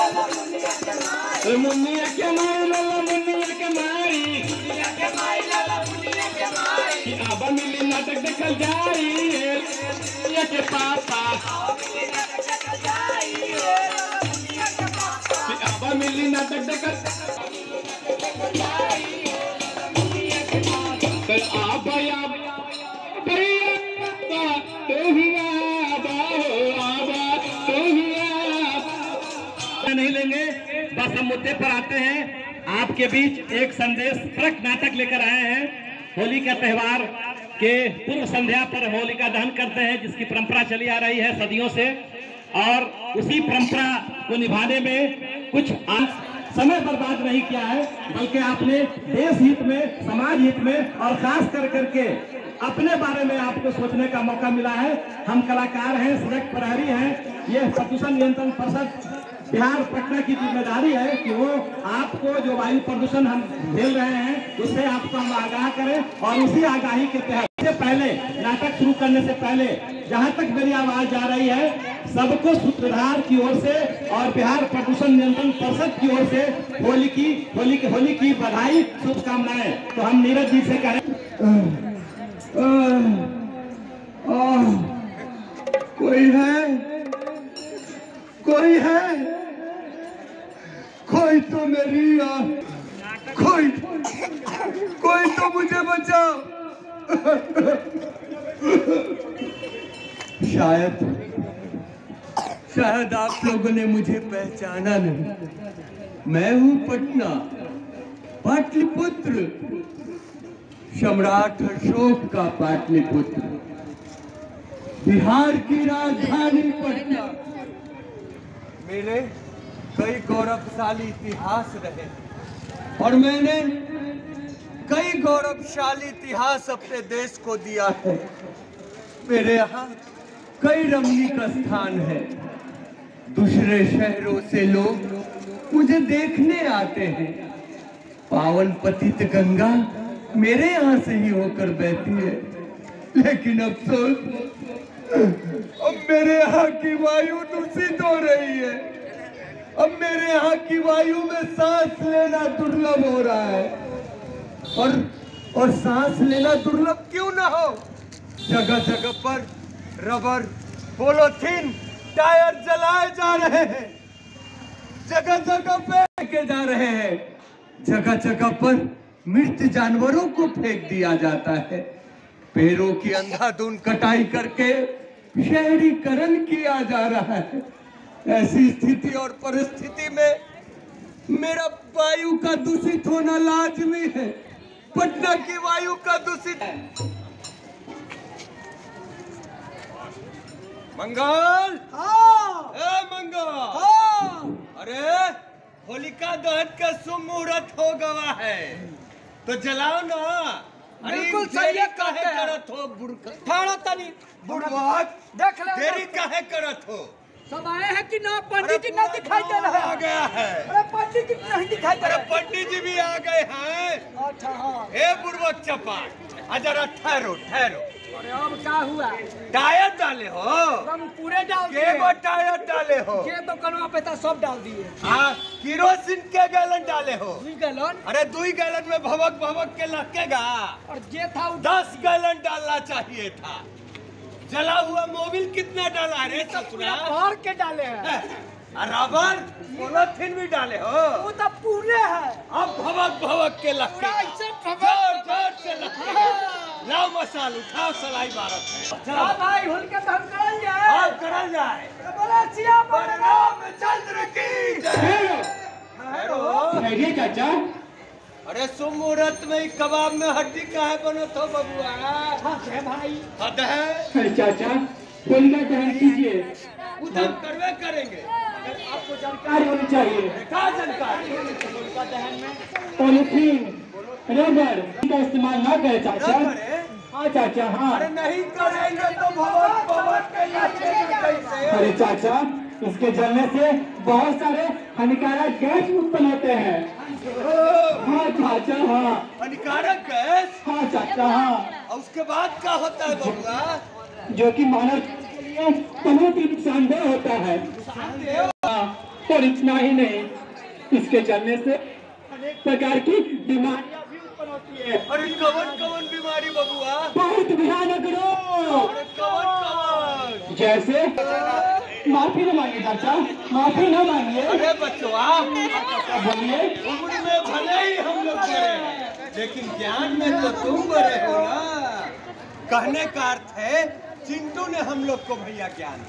मुन्निया के माई लाला मुन्निया के माई अब मिली नाटक देखल जाई मुन्निया के पापा अब मिली नाटक देखल नहीं लेंगे। बस हम मुद्दे पर आते हैं। आपके बीच एक संदेश परक नाटक लेकर आए हैं। होली का त्योहार के पूर्व संध्या पर होलिका दहन करते हैं, जिसकी परंपरा चली आ रही है सदियों से, और उसी परंपरा को निभाने में कुछ समय बर्बाद नहीं किया है, बल्कि आपने देश हित में, समाज हित में और खास कर करके अपने बारे में आपको सोचने का मौका मिला है। हम कलाकार हैं, सजग प्रहरी हैं। ये प्रदूषण नियंत्रण परिषद बिहार पटना की जिम्मेदारी है कि वो आपको जो वायु प्रदूषण हम झेल रहे हैं उससे आपको हम आगाह करें, और उसी आगाही के तहत से पहले नाटक शुरू करने से पहले जहां तक मेरी आवाज जा रही है, सबको सूत्रधार की ओर से और बिहार प्रदूषण नियंत्रण परिषद की ओर से होली की बधाई, शुभकामनाएं। तो हम नीरज जी से कहें, कोई है, कोई है, कोई तो मेरी कोई तो मुझे बचाओ। शायद आप लोगों ने मुझे पहचाना नहीं। मैं हूं पटना, पाटलिपुत्र, सम्राट अशोक का पाटलिपुत्र, बिहार की राजधानी पटना। मेरे कई गौरवशाली इतिहास रहे और मैंने कई गौरवशाली इतिहास अपने देश को दिया है। मेरे यहाँ कई रमणीक स्थान है। दूसरे शहरों से लोग मुझे देखने आते हैं। पावन पतित गंगा मेरे यहाँ से ही होकर बहती है, लेकिन अफसोस अब मेरे यहाँ की वायु दूषित हो रही है। अब मेरे यहाँ की वायु में सांस लेना दुर्लभ हो रहा है। और सांस लेना दुर्लभ क्यों ना हो? जगह जगह पर रबर, पॉलीथीन, टायर जलाए जा रहे हैं, जगह जगह फेंके जा रहे हैं, जगह जगह पर मृत जानवरों को फेंक दिया जाता है। पेड़ों की अंधाधुंध कटाई करके शहरीकरण किया जा रहा है। ऐसी स्थिति और परिस्थिति में मेरा वायु का दूषित होना लाजमी है। पटना की वायु का दूषित है। मंगल, मंगल, अरे होलिका दहन का शुभ मुहूर्त हो गया है, तो जलाओ ना। बिल्कुल सही काहे करत हो? बुढ़वा देख ले, देरी काहे करत हो? सब आए हैं कि ना? पंडित जी ना दिखाई दे रहे हैं? आ गया है। अरे पंडित जी नहीं दिखाई दे रहे। पंडित जी भी आ गए हैं। अच्छा हाँ। हे बुढ़वक चपा, जरा ठहरो। अरे अब क्या हुआ? टायर डाले हो? हम पूरे डाल दिए। के टायर डाले हो? ये तो कनवा पे था, सब डाल दिए। हाँ, किरोसिन के गैलन डाले हो? 2 गैलन। अरे 2 गैलन में भवक के लगेगा। और ये था 10 गैलन डालना चाहिए था। जला हुआ मोबिल कितना डाला है? भर के डाले हैं। रबर, पॉलीथीन भी डाले हो? वो तो पूरे है। अब भवक के लगेगा। जोर से लगेगा। लाओ मसाल, उठाओ सलाई भारत में। चलो भाई, होलिका दहन करल जाए। हाँ, करल जाए। बोले सियावर रामचंद्र की जय। चाचा, अरे शुभ मुहूर्त में कबाब में हड्डी काहे बनत हो बबुआ? भाई हद है। अरे चाचा, होलिका दहन कीजिए। उधर करवे करेंगे। आपको जानकारी होनी चाहिए। क्या जानकारी? होलिका दहन में पॉलीथीन, रबर का इस्तेमाल ना करें चाचा। हाँ चाचा, हाँ। अरे नहीं करेंगे तो भवन के लगेगा कैसे? अरे चाचा, इसके जलने से बहुत सारे हानिकारक गैस उत्पन्न होते हैं। हाँ चाचा, हाँ। हानिकारक गैस? हाँ चाचा, हाँ। और उसके बाद क्या होता है बबुआ? जो कि मानव के लिए बहुत ही नुकसानदेह होता है। तो और इतना ही नहीं, इसके चलने से अनेक प्रकार की बीमारियां भी उत्पन्न होती है। अरे कवन कवन बीमारी बबुआ? बहुत भयानक रोग। अरे कवन? जैसे माफी न मांगिए चाचा, माफी न मांगिए। अरे बच्चों आप बोलिए। उम्र में भले ही हम लोग बड़े, लेकिन ज्ञान में तो तुम बड़े हो ना। कहने का अर्थ है चिंटू ने हम लोग को भैया ज्ञान।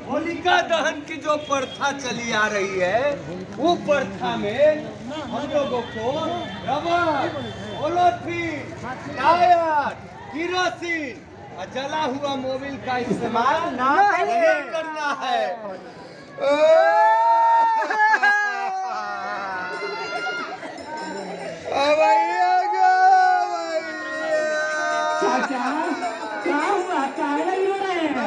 होलिका दहन की जो प्रथा चली आ रही है, वो प्रथा में हम लोगों को रबर, पॉलीथीन, टायर, केरोसिन और जला हुआ मोबिल का इस्तेमाल नहीं करना है। चाचा क्या हुआ, काहे नहीं रो रहे हैं?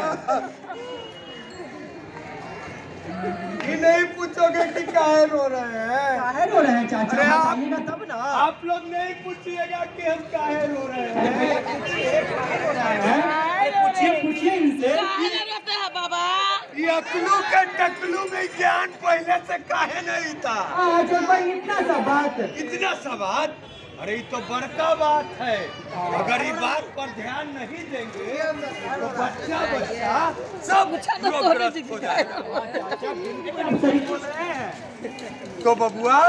ये नहीं पूछोगे कि काहे रो रहे हैं? काहे रो रहे हैं चाचा? अरे आप- बताइएगा तब ना। आप लोग नहीं पूछिएगा कि हम काहे रो रहे हैं। पूछिए पूछिए इनसे। ये अकलू के टकलू में ज्ञान पहले से काहे नहीं था? आज भाई इतना सा बात। इतना सा बात? अरे ये तो बड़का बात है। अगर ये बात पर ध्यान नहीं देंगे तो बच्चा बच्चा सब रोगग्रस्त हो जाएगा। तो बबुआ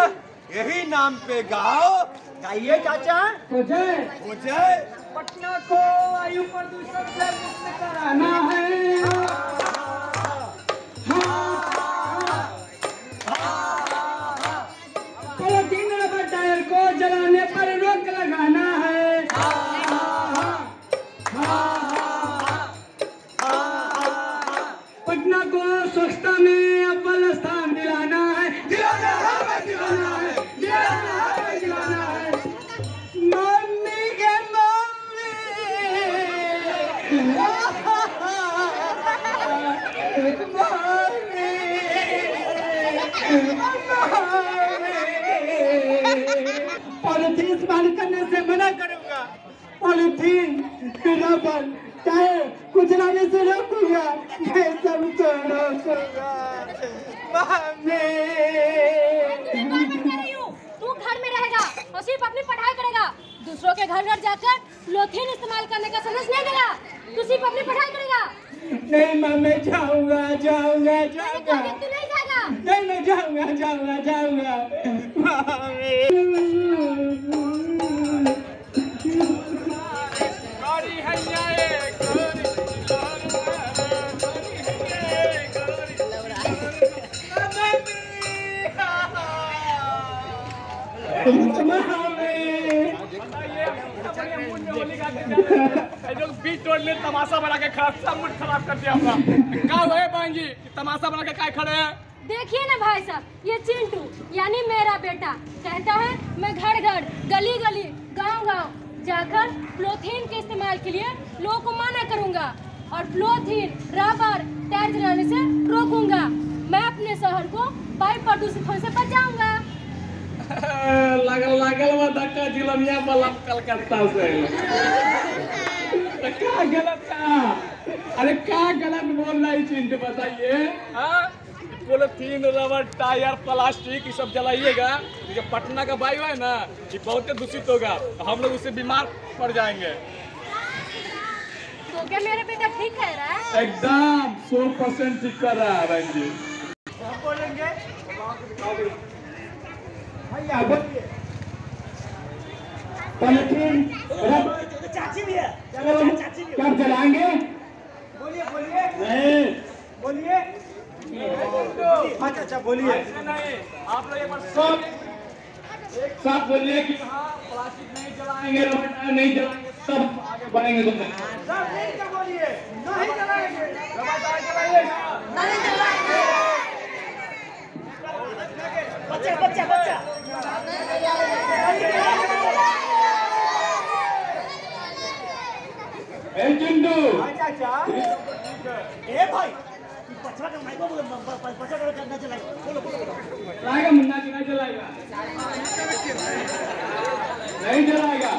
यही नाम पे गाओ। गाइए चाचा। हो जाए। हो जाए। पटना को वायु प्रदूषण से मुक्त कराना है। पॉलीथीन रबर टायर को जलाने पर रोक लगाना है। पटना को स्वच्छता में अव्वल स्थान दिलाना है। दिलाना है, दिलाना है, दिलाना है, दिलाना है। मम्मी के मम्मी, पॉलीथीन इस्तेमाल करने से मना करूंगा। पॉलीथीन, रबर, टायर कुछ लाने से रोकूंगा। मैं सबको रोकूंगा। तू घर में रहेगा और सिर्फ अपनी पढ़ाई करेगा। दूसरों के घर घर जाकर पॉलीथीन इस्तेमाल करने का संदेश नहीं देगा। तू सिर्फ अपनी पढ़ाई करेगा। नहीं माँ, मैं जाऊंगा जाऊंगा जाऊंगा। तू नहीं जाएगा। नहीं मैं जाऊंगा जाऊंगा जाऊंगा। बीच तोड़ने तमाशा बना के सब मूड खराब कर दिया अपना। क्या हुआ बहन जी, तमाशा बना के काय खड़े हैं? देखिए ना भाई साहब, ये चिंटू यानी मेरा बेटा कहता है मैं घर घर, गली गली, गांव गांव जाकर पॉलीथीन के इस्तेमाल के लिए लोगों को मना करूंगा और पॉलीथीन, रबर, टायर जलाने से रोकूंगा। मैं अपने शहर को वायु प्रदूषित होने से बचाऊंगा। लागल लागल वो धक्का जिलमिया वाला कलकत्ता से। क्या गलत था? अरे क्या गलत बोल रही चिंटू, बताइए। पॉलीथीन, रबर, टायर, प्लास्टिक ये सब जलाइएगा, जो पटना का वायु है ना ये बहुत दूषित होगा, हम लोग उससे बीमार पड़ जाएंगे। तो क्या मेरा बेटा ठीक कह रहा है? एकदम 100% ठीक कर रहा है बहन जी। बोलेंगे भैया बोलिए। पॉलीथीन, चाची भी है। कब जलाएंगे? बोलिए बोलिए नहीं बोलिए। अच्छा बोलिए। नहीं, आप लोग एक बार सब बोलिए कि प्लास्टिक नहीं जलाएंगे, रबर नहीं जलाएंगे, सब आगे बढ़ेंगे। तुम बोलिए नहीं जलाएंगे। बच्चा बच्चा बच्चा चिंटू, ए भाई पचवा का माइको पचवा का करना चलाएगा। बोलो बोलो चलाएगा मुन्ना जी? नहीं जलाएगा, नहीं जलाएगा।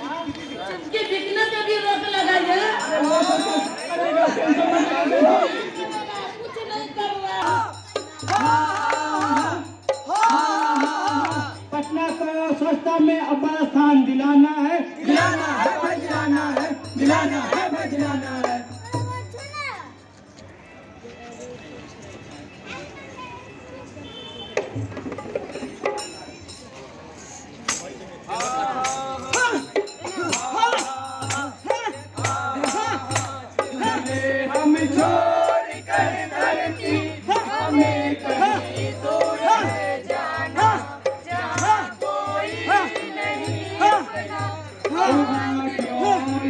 बिकने पे भी रोक लगाइए। पटना को स्वच्छता में अव्वल स्थान दिलाना है, दिलाना है भाई, दिलाना है, दिलाना है भाई, दिलाना है। हम छोड़ कर धरती हमें कहीं दूर है जाना, जहाँ कोई नहीं अपना, वहाँ क्यों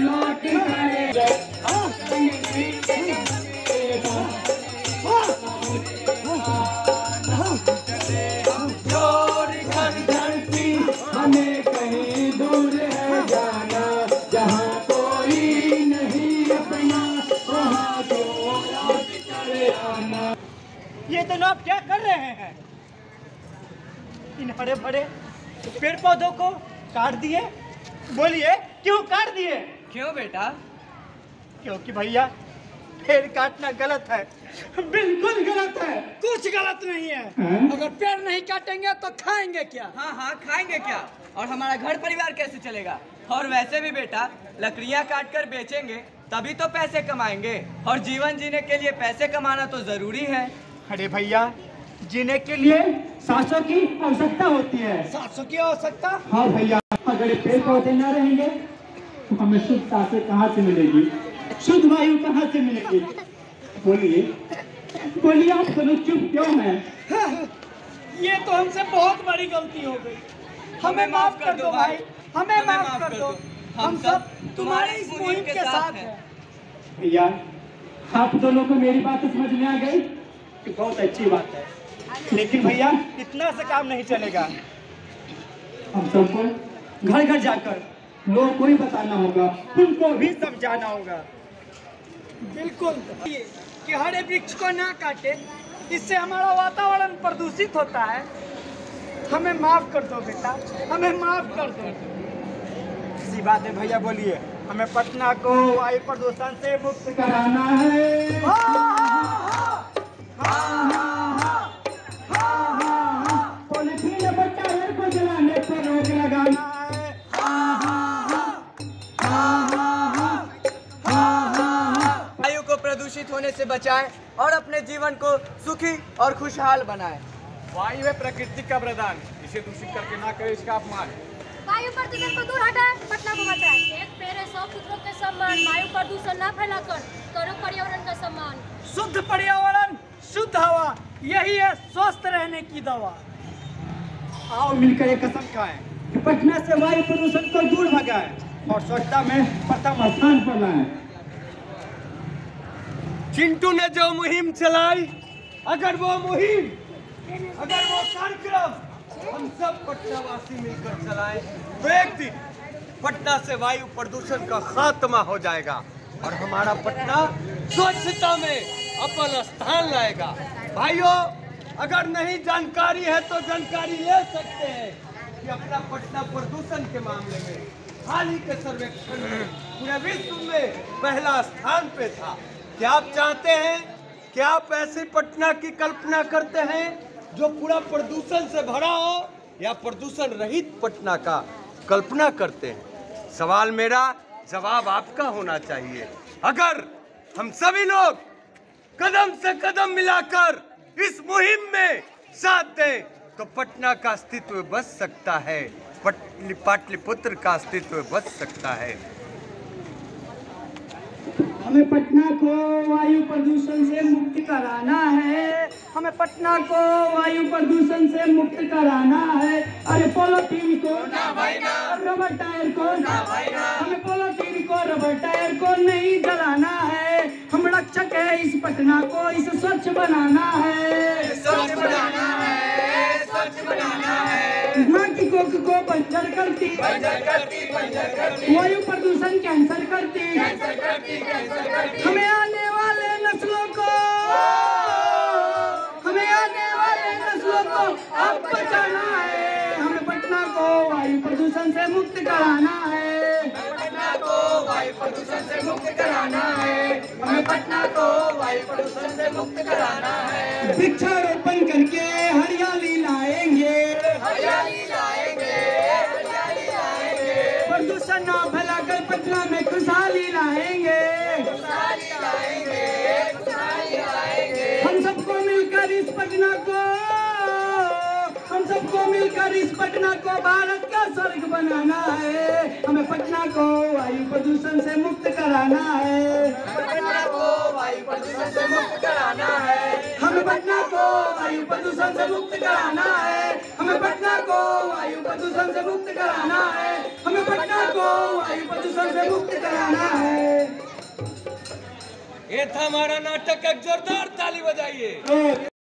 लौट गए। हम छोड़ कर धरती हमें कहीं दूर है जाना, जहाँ कोई नहीं अपना, वहाँ क्यों लौट कर आना। ये जनाब क्या कर रहे हैं? इन हरे भरे पेड़ पौधों को काट दिए। बोलिए क्यों काट दिए? क्यों बेटा? क्योंकि भैया पेड़ काटना गलत है, बिल्कुल गलत है, कुछ गलत नहीं है। अगर पेड़ नहीं काटेंगे तो खाएंगे क्या? हाँ हाँ, खाएंगे क्या, और हमारा घर परिवार कैसे चलेगा? और वैसे भी बेटा, लकड़ियाँ काट कर बेचेंगे तभी तो पैसे कमाएंगे, और जीवन जीने के लिए पैसे कमाना तो जरूरी है। अरे भैया, जीने के लिए सांसों की आवश्यकता होती है। सांसों की आवश्यकता? हाँ भैया, अगर पेड़ पौधे न रहेंगे तो हमें शुद्ध सांसें कहाँ से मिलेगी, शुद्ध वायु कहाँ से मिलेगी? बोलिए बोलिए, आप दोनों चुप क्यों हैं? ये तो हमसे बहुत बड़ी गलती हो गई, हमें माफ कर दो भाई, हमें माफ कर दो। हम सब तुम्हारे इस मुहिम के साथ हैं। भैया, आप दोनों को मेरी बात समझ में आ गई? बहुत अच्छी बात है, लेकिन भैया इतना से काम नहीं चलेगा। हम सबको घर घर जाकर लोगों को ही बताना होगा, उनको भी समझाना होगा। बिल्कुल, कि हरे वृक्ष को ना काटे, इससे हमारा वातावरण प्रदूषित होता है। हमें माफ कर दो बेटा, हमें माफ कर दो। इसी बात है भैया, बोलिए हमें पटना को वायु प्रदूषण से मुक्त कराना है। पॉलिथीन और टायर को जलाने पर रोक लगाना है। वायु को प्रदूषित होने से बचाएं और अपने जीवन को सुखी और खुशहाल बनाएं। वायु है प्रकृति का वरदान, इसे दूषित करके ना करें इसका अपमान। वायु प्रदूषण को दूर हटाएं, पटना को बचाएं। एक पेड़ है 100 पुत्रों के सम्मान, वायु प्रदूषण ना फैलाकर करो पर्यावरण का सम्मान। शुद्ध पर्यावरण, शुद्ध हवा, यही है स्वस्थ रहने की दवा। आओ मिलकर एक कसम खाएं कि पटना से वायु प्रदूषण को दूर भगाएं और स्वच्छता में प्रथम स्थान पर लाएं। चिंटू ने जो मुहिम चलाई, अगर वो कार्यक्रम हम सब पटनावासी मिलकर चलाएं तो एक दिन पटना से वायु प्रदूषण का खात्मा हो जाएगा और हमारा पटना स्वच्छता में अव्वल स्थान लाएगा। भाइयों, अगर नहीं जानकारी है तो जानकारी ले सकते हैं कि अपना पटना प्रदूषण के मामले में हाल ही के सर्वेक्षण में पूरे विश्व में पहला स्थान पे था। क्या आप चाहते हैं कि आप ऐसी पटना की कल्पना करते हैं जो पूरा प्रदूषण से भरा हो, या प्रदूषण रहित पटना का कल्पना करते हैं? सवाल मेरा, जवाब आपका होना चाहिए। अगर हम सभी लोग कदम से कदम मिलाकर इस मुहिम में साथ दें तो पटना का अस्तित्व बच सकता है, पाटलिपुत्र का अस्तित्व बच सकता है। हमें पटना को वायु प्रदूषण से मुक्त कराना है, हमें पटना को वायु प्रदूषण से मुक्त कराना है। अरे पॉलिथीन को ना भाई ना, रबर टायर को ना भाई ना, हमें पॉलिथीन को रबर टायर को नहीं जलाना है। हम रक्षक है इस पटना को, इसे स्वच्छ बनाना है, स्वच्छ बनाना है, स्वच्छ बनाना है। माटी को बंजर करती, वायु प्रदूषण कैंसर करती, हमें आने वाले नस्लों को अब बचाना है। हमें पटना को वायु प्रदूषण से मुक्त कराना है, पटना को वायु प्रदूषण से मुक्त कराना हमें पटना को वायु प्रदूषण से मुक्त कराना है। वृक्षारोपण करके हरियाली लाएंगे, हरियाली लाएंगे, हरियाली लाएंगे, प्रदूषण ना फैलाकर पटना में खुशहाली लाएंगे, खुशहाली लाएंगे, खुशहाली लाएंगे। हम सबको मिलकर इस पटना को, हम सबको मिलकर इस पटना को भारत का स्वर्ग बनाना है। हमें पटना को वायु प्रदूषण से मुक्त कराना है, पटना को वायु प्रदूषण से मुक्त कराना है। हमें पटना को वायु प्रदूषण से मुक्त कराना है, हमें पटना को वायु प्रदूषण से मुक्त कराना है, हमें पटना को वायु प्रदूषण से मुक्त कराना है। ये था हमारा नाटक, एक जोरदार ताली बजाइए।